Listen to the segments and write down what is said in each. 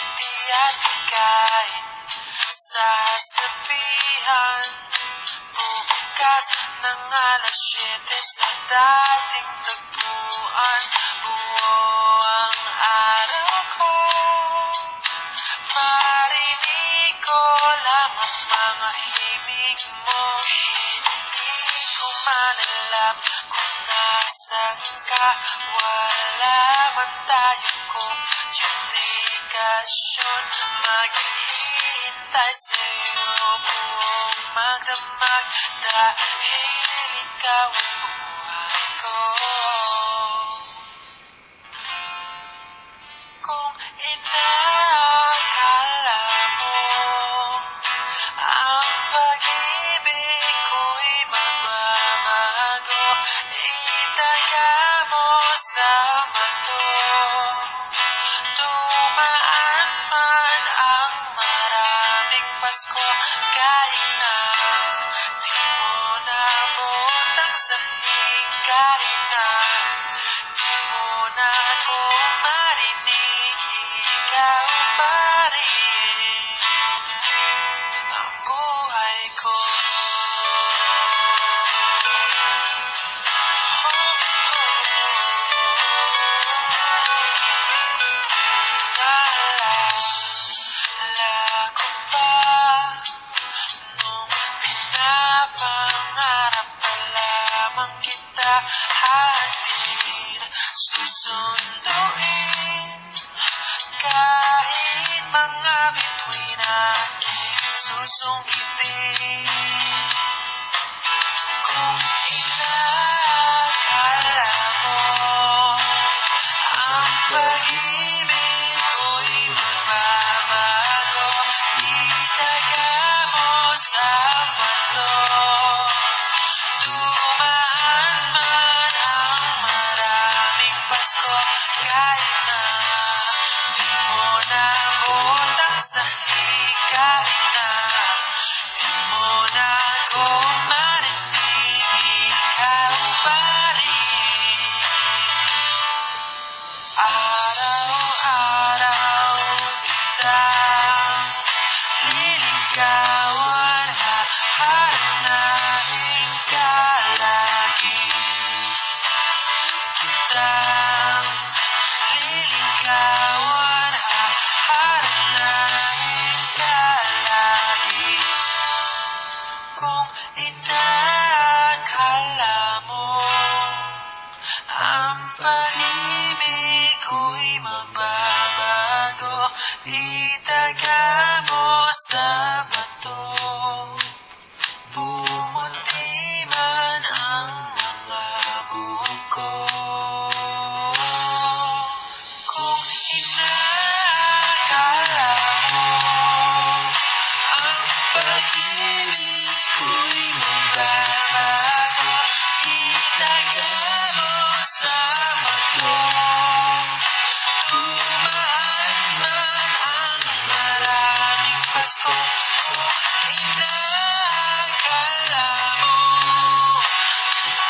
Di atikay sasabihan bukas ng alas 7 sa dating tagpuan. Buo ang araw ko, marinig ko lang ang mga himig mo. Hindi ko man alam kung nasan ka. Wala man tayong komunikasyon. Maghihintay sa'yo buong magdamag dahil ikaw ang buhay ko. Kung inaakala mo ang pag-ibig ko'y magbabago, itaga mo sa bato. Dumaan man ang maraming Pasko, kahit na di mo nabutang sahig, kahit na di mo na ako marinig, ikaw pa rin ang buhay ko. Naalala ko pa nung pinapangarap pa lamang kita, hatid susunduin kahit mga bituin aking susungkitin. Kung inaakala mo ang pag-ibig ko'y magbabago, itaga mo sa bato. Dumaan man ang maraming Pasko, kahit na di mo nabutang sahig, kahit na di mo na ako marinig, ikaw pa rin. Araw-araw kitang liligawan, hahanapin ka lagi. Kitang liligawan, hahanapin ka lagi. Kung inaakala mo ang pag-ibig ko'y magbabago, itaga mo sa bato. Bumuti man ang mga buhok ko. Kung inaakala mo ang pag-ibig ko'y magbabago, itaga mo sa bato. Dumaan man ang maraming Pasko, kung inaakala mo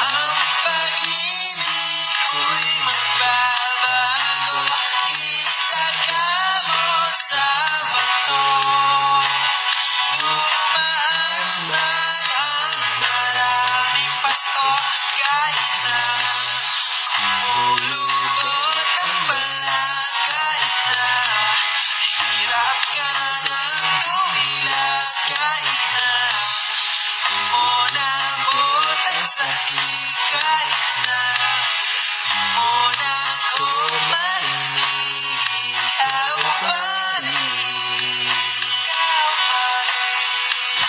ang pag-ibig ko'y magbabago, itaga mo sa bato. Dumaan man ang maraming Pasko, kahit na kumulubot ang balat, kahit na hirap ka ng dumilat, kahit na di mo nabot ang sahig, kahit na di mo na ako marinig, ikaw pa rin. Ikaw pa rin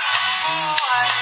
ang buhay